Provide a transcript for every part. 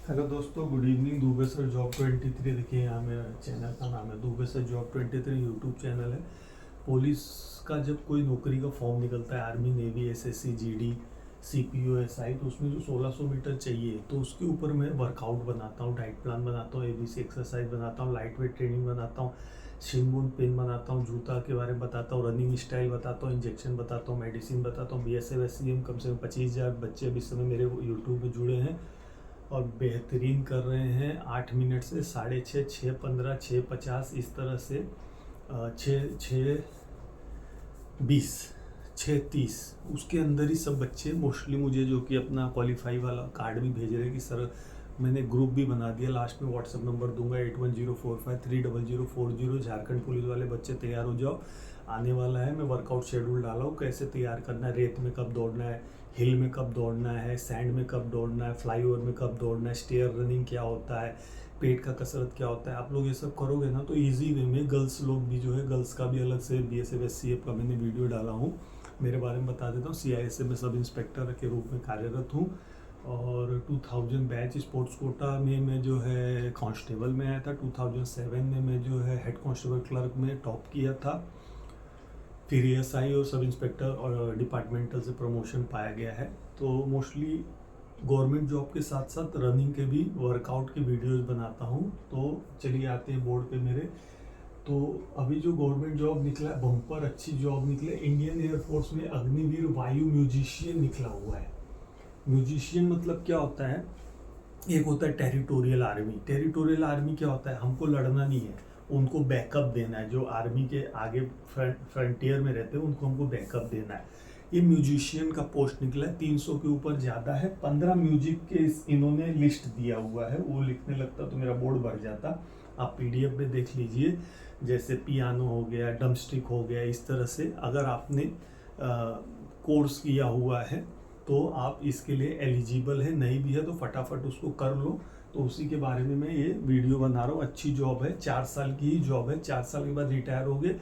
Hello दोस्तों, good evening. Dubey sir job 23। देखिए यहाँ मेरा चैनल का नाम है Dubey sir job 23। YouTube channel है। पुलिस का जब कोई नौकरी का फॉर्म निकलता है, army, navy, SSC, GD, CPO, SI, तो उसमें जो 1600 मीटर चाहिए, तो उसके ऊपर मैं वर्कआउट बनाता हूँ, डाइट प्लान बनाता हूँ, एबीसी एक्सरसाइज बनाता हूँ, लाइट वेट ट्रेनिंग बनाता हूँ, शिनबून पेन बनाता हूँ, जूता के बारे में बताता हूँ, रनिंग स्टाइल बताता हूँ, इंजेक्शन बताता हूँ, मेडिसिन बताता हूँ, बीएसएफ एससीएम। कम से कम 25,000 बच्चे अभी इस समय मेरे यूट्यूब में जुड़े हैं और बेहतरीन कर रहे हैं। 8 मिनट से 6:30, 6:15, 6:50, इस तरह से 6:20, 6:30 उसके अंदर ही सब बच्चे मोस्टली मुझे जो कि अपना क्वालिफाई वाला कार्ड भी भेज रहे हैं कि सर मैंने ग्रुप भी बना दिया। लास्ट में व्हाट्सएप नंबर दूंगा 8104530040। झारखंड पुलिस वाले बच्चे तैयार हो जाओ, आने वाला है। मैं वर्कआउट शेड्यूल डाला हूँ, कैसे तैयार करना है, रेत में कब दौड़ना है, हिल में कब दौड़ना है, सैंड में कब दौड़ना है, फ्लाईओवर में कब दौड़ना है, स्टेयर रनिंग क्या होता है, पेट का कसरत क्या होता है। आप लोग ये सब करोगे ना तो इजी वे में गर्ल्स लोग भी जो है, गर्ल्स का भी अलग से बीएसएफ एससीएफ का मैंने वीडियो डाला हूँ। मेरे बारे में बता देता हूँ, सीआईएसएफ में सब इंस्पेक्टर के रूप में कार्यरत हूँ और 2000 बैच स्पोर्ट्स कोटा में मैं जो है कांस्टेबल में आया था। 2007 में मैं जो है हेड कांस्टेबल क्लर्क में टॉप किया था। फिर एएसआई और सब इंस्पेक्टर और डिपार्टमेंटल से प्रमोशन पाया गया है। तो मोस्टली गवर्नमेंट जॉब के साथ साथ रनिंग के भी वर्कआउट की वीडियोस बनाता हूँ। तो चलिए आते हैं बोर्ड पे मेरे। तो अभी जो गवर्नमेंट जॉब निकला है, बम्पर अच्छी जॉब निकले, इंडियन एयरफोर्स में अग्निवीर वायु म्यूजिशियन निकला हुआ है। म्यूजिशियन मतलब क्या होता है? एक होता है टेरिटोरियल आर्मी। टेरिटोरियल आर्मी क्या होता है? हमको लड़ना नहीं है, उनको बैकअप देना है। जो आर्मी के आगे फ्रंटियर में रहते हैं उनको हमको बैकअप देना है। ये म्यूजिशियन का पोस्ट निकला है, 300 के ऊपर ज़्यादा है। 15 म्यूजिक के इन्होंने लिस्ट दिया हुआ है, वो लिखने लगता तो मेरा बोर्ड भर जाता। आप पीडीएफ में देख लीजिए, जैसे पियानो हो गया, ड्रमस्टिक हो गया, इस तरह से अगर आपने कोर्स किया हुआ है तो आप इसके लिए एलिजिबल है। नहीं भी है तो फटाफट उसको कर लो। तो उसी के बारे में मैं ये वीडियो बना रहा हूँ। अच्छी जॉब है, 4 साल की ही जॉब है। 4 साल के बाद रिटायर हो गए,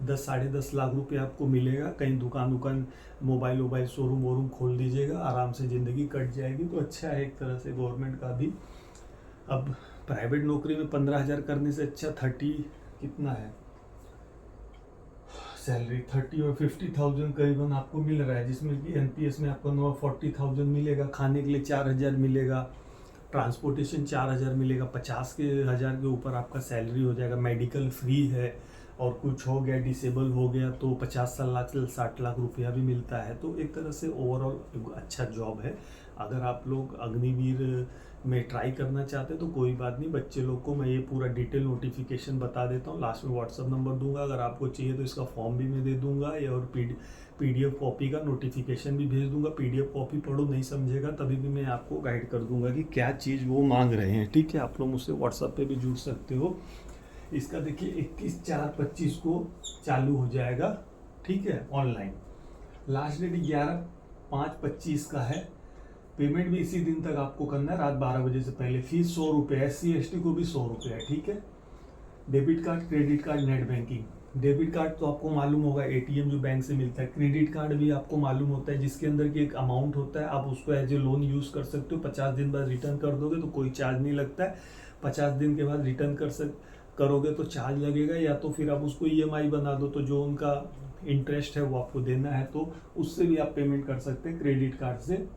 10-10.5 लाख रुपये आपको मिलेगा। कहीं दुकान मोबाइल शोरूम वोरूम खोल दीजिएगा, आराम से ज़िंदगी कट जाएगी। तो अच्छा है एक तरह से गवर्नमेंट का भी। अब प्राइवेट नौकरी में 15,000 करने से अच्छा 30 कितना है सैलरी, 30 और 50,000 करीबन आपको मिल रहा है, जिसमें कि एनपीएस में आपको 40,000 मिलेगा, खाने के लिए 4,000 मिलेगा, ट्रांसपोर्टेशन 4,000 मिलेगा, 50,000 के ऊपर आपका सैलरी हो जाएगा। मेडिकल फ्री है और कुछ हो गया, डिसेबल हो गया तो 50 लाख से 60 लाख रुपया भी मिलता है। तो एक तरह से ओवरऑल अच्छा जॉब है। अगर आप लोग अग्निवीर में ट्राई करना चाहते हैं तो कोई बात नहीं, बच्चे लोग को मैं ये पूरा डिटेल नोटिफिकेशन बता देता हूँ। लास्ट में व्हाट्सअप नंबर दूंगा, अगर आपको चाहिए तो इसका फॉर्म भी मैं दे दूंगा, या और पीडीएफ कॉपी का नोटिफिकेशन भी भेज दूंगा। पीडीएफ कॉपी पढ़ो, नहीं समझेगा तभी भी मैं आपको गाइड कर दूंगा कि क्या चीज़ वो मांग रहे हैं। ठीक है, आप लोग मुझसे व्हाट्सअप पे भी जुड़ सकते हो। इसका देखिए 21/4/25 को चालू हो जाएगा, ठीक है, ऑनलाइन। लास्ट डेट 11/5/25 का है। पेमेंट भी इसी दिन तक आपको करना है, रात 12 बजे से पहले। फीस 100 रुपये, SC ST को भी 100 रुपये है, ठीक है। Debit card, credit card, net banking. Debit card तो आपको मालूम होगा, एटीएम जो बैंक से मिलता है। क्रेडिट कार्ड भी आपको मालूम होता है, जिसके अंदर की एक अमाउंट होता है, आप उसको एज ए लोन यूज़ कर सकते हो। 50 दिन बाद रिटर्न कर दोगे तो कोई चार्ज नहीं लगता है। 50 दिन के बाद रिटर्न करोगे तो चार्ज लगेगा, या तो फिर आप उसको ईएमआई बना दो, तो जो उनका इंटरेस्ट है वो आपको देना है, तो उससे भी आप पेमेंट कर सकते हैं क्रेडिट कार्ड से।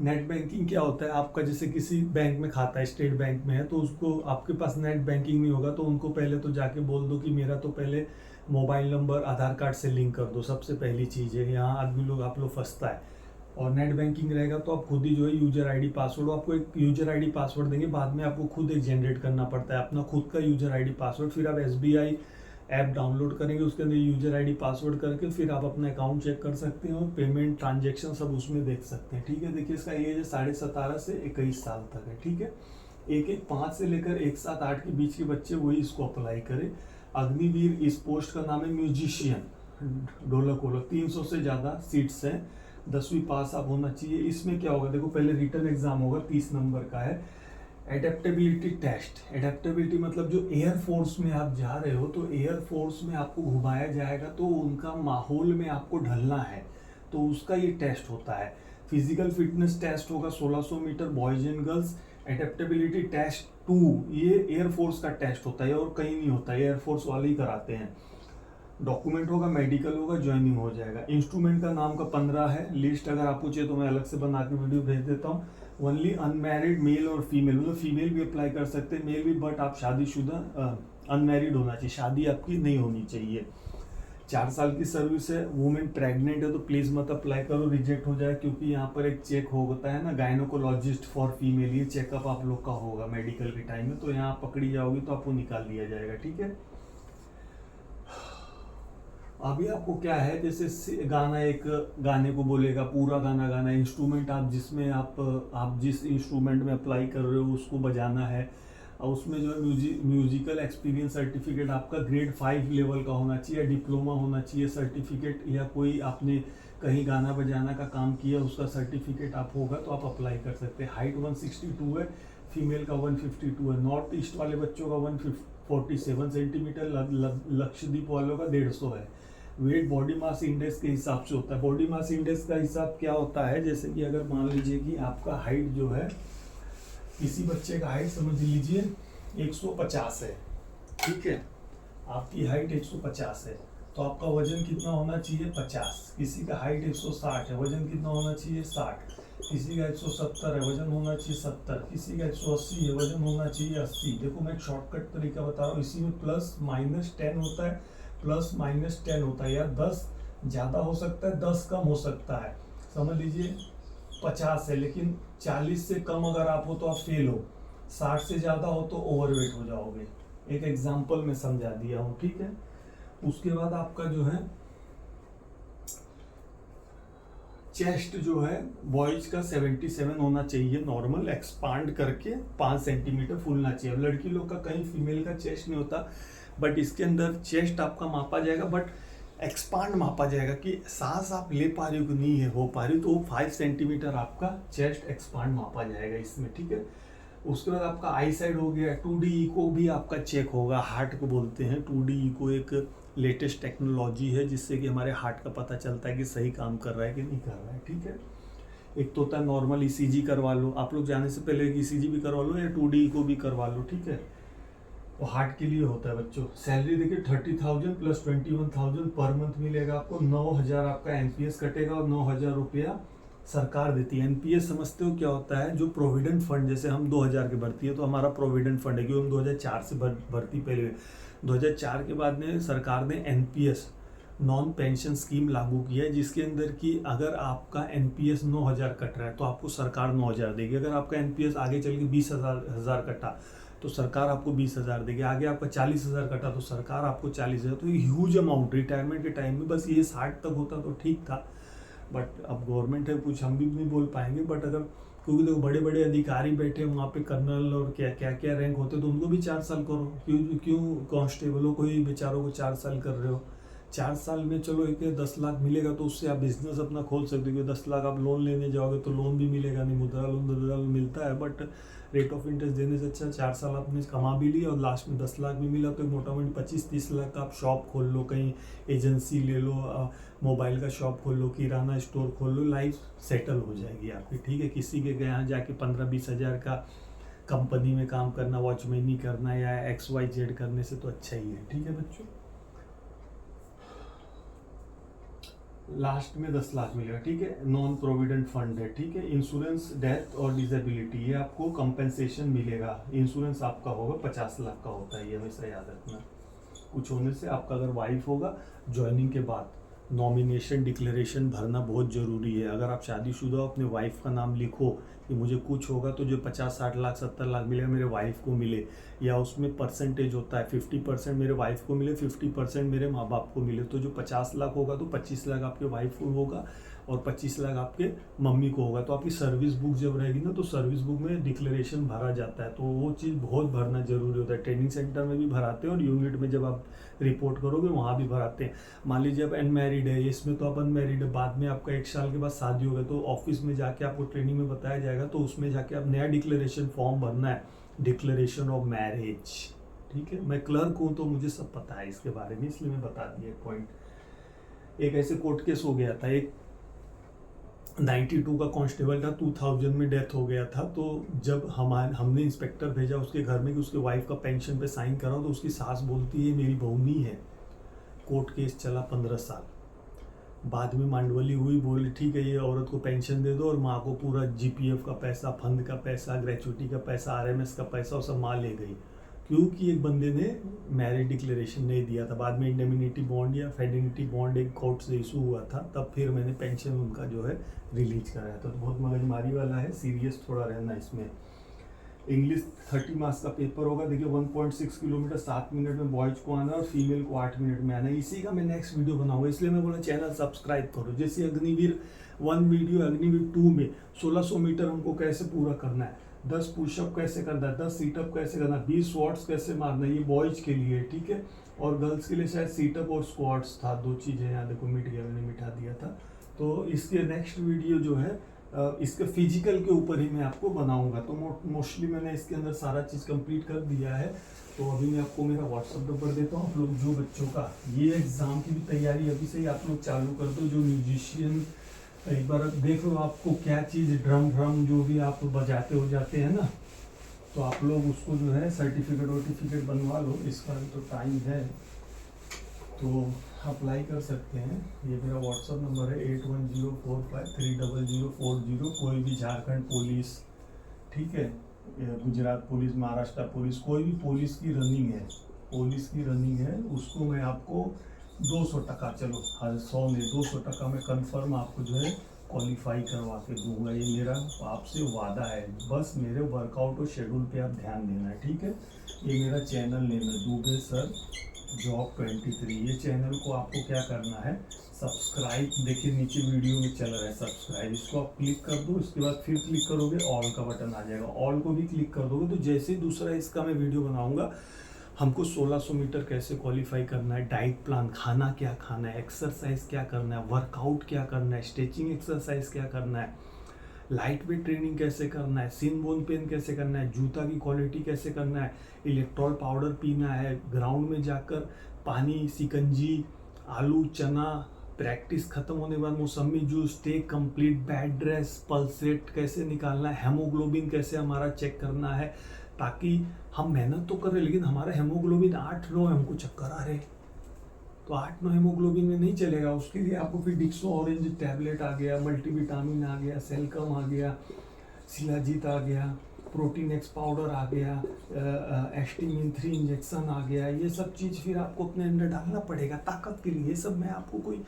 नेट बैंकिंग क्या होता है? आपका जैसे किसी बैंक में खाता है, स्टेट बैंक में है, तो उसको, आपके पास नेट बैंकिंग नहीं होगा तो उनको पहले तो जाके बोल दो कि मेरा तो पहले मोबाइल नंबर आधार कार्ड से लिंक कर दो। सबसे पहली चीज़ है, यहाँ आदमी लोग आप लोग फंसता है। और नेट बैंकिंग रहेगा तो आप खुद ही जो है यूजर आईडी पासवर्ड, आपको एक यूजर आईडी पासवर्ड देंगे, बाद में आपको खुद एक जनरेट करना पड़ता है अपना खुद का यूजर आईडी पासवर्ड। फिर आप एसबीआई ऐप डाउनलोड करेंगे, उसके अंदर यूजर आईडी पासवर्ड करके फिर आप अपना अकाउंट चेक कर सकते हैं और पेमेंट ट्रांजेक्शन सब उसमें देख सकते हैं, ठीक है। देखिए इसका एज है 17.5 से 21 साल तक है, ठीक है। 5 से लेकर 1-7-8 के बीच के बच्चे वही इसको अप्लाई करें। अग्निवीर, इस पोस्ट का नाम है म्यूजिशियन, ढोलक वोलक। 300 से ज़्यादा सीट्स हैं, 10वीं पास आप होना चाहिए। इसमें क्या होगा, देखो पहले रिटर्न एग्जाम होगा, 30 नंबर का है। Adaptability test. एडेप्टेबिलिटी मतलब जो एयरफोर्स में आप जा रहे हो तो एयरफोर्स में आपको घुमाया जाएगा, तो उनका माहौल में आपको ढलना है, तो उसका ये टेस्ट होता है। फिजिकल फिटनेस टेस्ट होगा, 1600 metre boys and girls, adaptability test 2, ये एयरफोर्स का टेस्ट होता है और कहीं नहीं होता है, एयरफोर्स वाले ही कराते हैं। डॉक्यूमेंट होगा, मेडिकल होगा, ज्वाइनिंग हो जाएगा। इंस्ट्रूमेंट का नाम का 15 है लिस्ट, अगर आपको चाहिए तो मैं अलग से बना के वीडियो भेज देता हूँ। ओनली अनमैरिड मेल और फीमेल, मतलब फीमेल भी अप्लाई कर सकते हैं, मेल भी, बट आप शादीशुदा अनमैरिड होना चाहिए, शादी आपकी नहीं होनी चाहिए। 4 साल की सर्विस है। वुमेन प्रेग्नेंट है तो प्लीज मत अप्लाई करो, रिजेक्ट हो जाए, क्योंकि यहाँ पर एक चेक होता है ना, गायनोकोलॉजिस्ट फॉर फीमेल, ये चेकअप आप लोग का होगा मेडिकल के टाइम में, तो यहाँ पकड़ी जाओगी तो आपको निकाल दिया जाएगा, ठीक है। अभी आपको क्या है, जैसे गाना, एक गाने को बोलेगा, पूरा गाना गाना, इंस्ट्रूमेंट आप जिसमें आप जिस इंस्ट्रूमेंट में अप्लाई कर रहे हो उसको बजाना है, और उसमें जो है म्यूजिकल एक्सपीरियंस सर्टिफिकेट आपका ग्रेड 5 लेवल का होना चाहिए, डिप्लोमा होना चाहिए सर्टिफिकेट, या कोई आपने कहीं गाना बजाना का काम किया उसका सर्टिफिकेट आप होगा तो आप अप्लाई कर सकते हैं। हाइट 162 है, फीमेल का 152 है, नॉर्थ ईस्ट वाले बच्चों का 147 सेंटीमीटर, लक्षद्वीप वालों का 150 है। वेट बॉडी मास इंडेक्स के हिसाब से होता है। बॉडी मास इंडेक्स का हिसाब क्या होता है, जैसे कि अगर मान लीजिए कि आपका हाइट जो है, किसी बच्चे का हाइट समझ लीजिए 150 है, ठीक है, आपकी हाइट 150 है, तो आपका वजन कितना होना चाहिए, 50। किसी का हाइट 160 है, वजन कितना होना चाहिए, 60। किसी का 170 है, वजन होना चाहिए 70। किसी का 180 है, वजन होना चाहिए 80। देखो मैं एक शॉर्टकट तरीका बता रहा हूँ, इसी में प्लस माइनस 10 होता है, प्लस माइनस 10 होता है, या 10 ज़्यादा हो सकता है, 10 कम हो सकता है। समझ लीजिए 50 है, लेकिन 40 से कम अगर आप हो तो आप फेल हो, 60 से ज़्यादा हो तो ओवरवेट हो जाओगे। एक एग्जाम्पल में समझा दिया हूँ, ठीक है। उसके बाद आपका जो है चेस्ट जो है बॉयज का 77 होना चाहिए, नॉर्मल, एक्सपांड करके 5 सेंटीमीटर फूलना चाहिए। अब लड़की लोग का कहीं फीमेल का चेस्ट नहीं होता, बट इसके अंदर चेस्ट आपका मापा जाएगा, बट एक्सपांड मापा जाएगा कि सांस आप ले पा रही हो कि नहीं है, हो पा रही हो, तो 5 सेंटीमीटर आपका चेस्ट एक्सपांड मापा जाएगा इसमें, ठीक है। उसके बाद आपका आई साइड हो गया। 2D इको भी आपका चेक होगा, हार्ट को बोलते हैं 2D इको, एक लेटेस्ट टेक्नोलॉजी है जिससे कि हमारे हार्ट का पता चलता है कि सही काम कर रहा है कि नहीं कर रहा है, ठीक है। एक तो होता है नॉर्मल ईसीजी करवा लो, आप लोग जाने से पहले ईसीजी भी करवा लो या 2D इको भी करवा लो, ठीक है। वो हार्ट के लिए होता है बच्चों। सैलरी देखिए 30,000 प्लस 21,000 पर मंथ मिलेगा आपको। 9,000 आपका एनपीएस कटेगा और 9,000 रुपया सरकार देती है। एनपीएस समझते हो क्या होता है, जो प्रोविडेंट फंड, जैसे हम 2000 के भर्ती है तो हमारा प्रोविडेंट फंड है, क्योंकि हम 2004 से भर्ती पहले 2004 के बाद में सरकार ने एनपीएस नॉन पेंशन स्कीम लागू किया है, जिसके अंदर कि अगर आपका एनपीएस 9,000 कट रहा है तो आपको सरकार 9,000 देगी। अगर आपका एनपीएस आगे चल के 20,000 कटा तो सरकार आपको 20,000 देगी। आगे आपका 40,000 कटा तो सरकार आपको 40,000। तो ये ह्यूज अमाउंट रिटायरमेंट के टाइम में, बस ये 60 तक होता तो ठीक था, बट अब गवर्नमेंट है, कुछ हम भी नहीं बोल पाएंगे। बट अगर, क्योंकि देखो बड़े बड़े अधिकारी बैठे वहाँ पे, कर्नल और क्या क्या क्या रैंक होते, तो उनको भी 4 साल करो। क्यों कांस्टेबलों को ही बेचारों को 4 साल कर रहे हो। 4 साल में चलो एक 10 लाख मिलेगा तो उससे आप बिजनेस अपना खोल सकते हो। 10 लाख आप लोन लेने जाओगे तो लोन भी मिलेगा नहीं, मुद्रा लोन मिलता है, बट रेट ऑफ इंटरेस्ट देने से अच्छा 4 साल आपने कमा भी लिया और लास्ट में 10 लाख भी मिला, तो मोटा मोटी 25-30 लाख का आप शॉप खोल लो, कहीं एजेंसी ले लो, मोबाइल का शॉप खोल लो, किराना स्टोर खोल लो, लाइफ सेटल हो जाएगी आपकी, ठीक है। किसी के यहाँ जाके 15-20 हज़ार का कंपनी में काम करना, वॉचमैनी करना या XYZ करने से तो अच्छा ही है, ठीक है बच्चों। लास्ट में 10 लाख मिलेगा, ठीक है। नॉन प्रोविडेंट फंड है, ठीक है। इंश्योरेंस डेथ और डिसेबिलिटी, ये आपको कंपेंसेशन मिलेगा। इंश्योरेंस आपका होगा 50 लाख का होता है, ये हमेशा याद रखना। कुछ होने से आपका अगर वाइफ होगा, ज्वाइनिंग के बाद नॉमिनेशन डिक्लेरेशन भरना बहुत ज़रूरी है। अगर आप शादीशुदा हो, अपने वाइफ का नाम लिखो कि मुझे कुछ होगा तो जो 50-60 लाख 70 लाख मिलेगा मेरे वाइफ को मिले, या उसमें परसेंटेज होता है 50% मेरे वाइफ को मिले, 50% मेरे माँ बाप को मिले। तो जो 50 लाख होगा तो 25 लाख आपके वाइफ को होगा और 25 लाख आपके मम्मी को होगा। तो आपकी सर्विस बुक जब रहेगी ना, तो सर्विस बुक में डिक्लेरेशन भरा जाता है, तो वो चीज़ बहुत भरना जरूरी होता है। ट्रेनिंग सेंटर में भी भराते हैं और यूनिट में जब आप रिपोर्ट करोगे वहाँ भी भराते हैं। मान लीजिए आप अनमैरिड है, इसमें तो आप अनमैरिड है, बाद में आपका 1 साल के बाद शादी होगा तो ऑफिस में जाके आपको ट्रेनिंग में बताया जाएगा, तो उसमें जाके आप नया डिक्लेरेशन फॉर्म भरना है, डिक्लेरेशन ऑफ मैरिज, ठीक है। मैं क्लर्क हूँ तो मुझे सब पता है इसके बारे में, इसलिए मैं बता दिया पॉइंट। एक ऐसे कोर्ट केस हो गया था, एक 92 का कांस्टेबल था, 2000 में डेथ हो गया था। तो जब हमने इंस्पेक्टर भेजा उसके घर में कि उसके वाइफ का पेंशन पे साइन कराओ, तो उसकी सास बोलती है मेरी बहू नहीं है। कोर्ट केस चला 15 साल, बाद में मांडवली हुई, बोले ठीक है ये औरत को पेंशन दे दो और माँ को पूरा जीपीएफ का पैसा, फंड का पैसा, ग्रेचुइटी का पैसा, आरएमएस का पैसा, और सब माँ ले गई, क्योंकि एक बंदे ने मैरिज डिक्लेरेशन नहीं दिया था। बाद में इंडेमिनिटी बॉन्ड या फेडिनिटी बॉन्ड एक कोर्ट से इशू हुआ था, तब फिर मैंने पेंशन उनका जो है रिलीज कराया था। तो बहुत मगजमारी वाला है, सीरियस थोड़ा रहना इसमें। इंग्लिश 30 मार्क्स का पेपर होगा। देखिए 1.6 किलोमीटर 7 मिनट में बॉयज को आना और फीमेल को 8 मिनट में आना। इसी का मैं नेक्स्ट वीडियो बनाऊंगा, इसलिए मैं बोला चैनल सब्सक्राइब करो। जैसे अग्निवीर 1 वीडियो, अग्निवीर 2 में 1600 मीटर हमको कैसे पूरा करना है, 10 पुशअप कैसे करना है, 10 सीटअप कैसे करना है, 20 स्क्वाट्स कैसे मारना है, ये बॉयज के लिए, ठीक है। और गर्ल्स के लिए शायद सीटअप और स्क्वाट्स था, 2 चीज़ें। यहाँ देखो मिट गया, मैंने मिटा दिया था। तो इसके नेक्स्ट वीडियो जो है इसके फिजिकल के ऊपर ही मैं आपको बनाऊंगा। तो मोस्टली मैंने इसके अंदर सारा चीज़ कंप्लीट कर दिया है। तो अभी मैं आपको मेरा व्हाट्सअप नंबर देता हूँ। आप लोग जो बच्चों का ये एग्ज़ाम की भी तैयारी अभी से ही आप लोग चालू कर दो। जो म्यूजिशियन, एक बार देख लो आपको क्या चीज़, ड्रम जो भी आप बजाते हो जाते हैं ना, तो आप लोग उसको जो है सर्टिफिकेट बनवा लो। इसका तो टाइम है, तो अप्लाई कर सकते हैं। ये मेरा व्हाट्सअप नंबर है 8104530040। कोई भी झारखंड पुलिस, ठीक है, गुजरात पुलिस, महाराष्ट्र पुलिस, कोई भी पुलिस की रनिंग है, उसको मैं आपको 200%, चलो हर 100 में 200% मैं कंफर्म आपको जो है क्वालिफाई करवा के दूंगा। ये मेरा आपसे वादा है। बस मेरे वर्कआउट और शेड्यूल पे आप ध्यान देना है, ठीक है। ये मेरा चैनल नेम है, दुबे सर जॉब 23। ये चैनल को आपको क्या करना है, सब्सक्राइब, देखिए नीचे वीडियो में चल रहा है सब्सक्राइब, इसको आप क्लिक कर दो। इसके बाद फिर क्लिक करोगे, ऑल का बटन आ जाएगा, ऑल को भी क्लिक कर दोगे। तो जैसे ही दूसरा इसका मैं वीडियो बनाऊंगा, हमको 1600 मीटर कैसे क्वालिफाई करना है, डाइट प्लान, खाना क्या खाना है, एक्सरसाइज क्या करना है, वर्कआउट क्या करना है, स्ट्रेचिंग एक्सरसाइज क्या करना है, लाइट वेट ट्रेनिंग कैसे करना है, सिन बोन पेन कैसे करना है, जूता की क्वालिटी कैसे करना है, इलेक्ट्रॉल पाउडर पीना है, ग्राउंड में जाकर पानी, सिकंजी, आलू, चना, प्रैक्टिस खत्म होने के बाद मौसमी juice, take complete, bed rest, pulse rate कैसे निकालना है, हेमोग्लोबिन कैसे हमारा चेक करना है, ताकि हम मेहनत तो कर रहे लेकिन हमारा हेमोग्लोबिन 8-9 हमको चक्कर आ रहे, तो 8-9 हेमोग्लोबिन में नहीं चलेगा। उसके लिए आपको फिर डिक्सो ऑरेंज टैबलेट आ गया, मल्टीविटामिन आ गया, सेलकम आ गया, शिलाजीत आ गया, प्रोटीन एक्स पाउडर आ गया, एस्टिमिन 3 इंजेक्शन आ गया। ये सब चीज़ फिर आपको अपने अंदर डालना पड़ेगा ताकत के लिए। ये सब मैं आपको कोई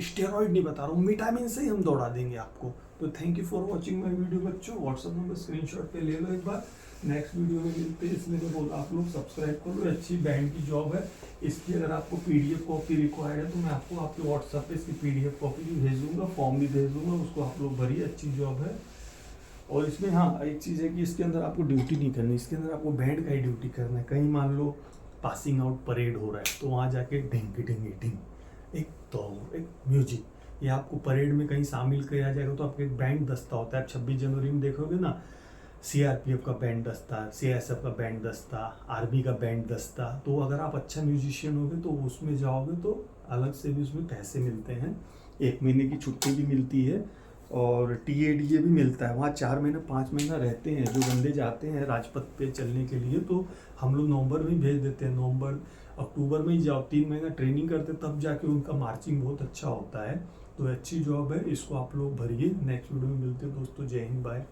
स्टेरॉइड नहीं बता रहा हूँ, विटामिन से ही हम दौड़ा देंगे आपको। तो thank you for watching my video बच्चों। व्हाट्सअप नंबर स्क्रीनशॉट पे ले लो एक बार। नेक्स्ट वीडियो में मिलते हैं, इसलिए मैं बोल, आप लोग सब्सक्राइब कर लो। अच्छी बैंड की जॉब है। इसकी अगर आपको पीडीएफ कॉपी रिक्वायर्ड है तो मैं आपको आपके व्हाट्सएप पे इसकी पीडीएफ कॉपी भी भेज दूंगा, फॉर्म भी भेज दूंगा, उसको आप लोग भरिए। अच्छी जॉब है। और इसमें हाँ एक चीज़ है कि इसके अंदर आपको ड्यूटी नहीं करनी, इसके अंदर आपको बैंड का ही ड्यूटी करना है। कहीं मान लो पासिंग आउट परेड हो रहा है तो वहाँ जाके ढिंग ढिंग ढिंग एक म्यूजिक, ये आपको परेड में कहीं शामिल किया जाएगा तो आपको एक बैंड दस्ता होता है। आप 26 जनवरी में देखोगे ना, सीआरपीएफ का बैंड दस्ता, सीआईएसएफ का बैंड दस्ता, आर्मी का बैंड दस्ता। तो अगर आप अच्छा म्यूजिशियन होगे तो उसमें जाओगे तो अलग से भी उसमें पैसे मिलते हैं, 1 महीने की छुट्टी भी मिलती है और टीएडीए भी मिलता है। वहाँ 4 महीना 5 महीना रहते हैं जो बंदे जाते हैं राजपथ पे चलने के लिए। तो हम लोग नवंबर में भेज देते हैं, नवंबर अक्टूबर में ही जाओ, 3 महीना ट्रेनिंग करते तब जाके उनका मार्चिंग बहुत अच्छा होता है। तो अच्छी जॉब है, इसको आप लोग भरिए। नेक्स्ट वीडियो में मिलते हैं दोस्तों। जय हिंद, बाय।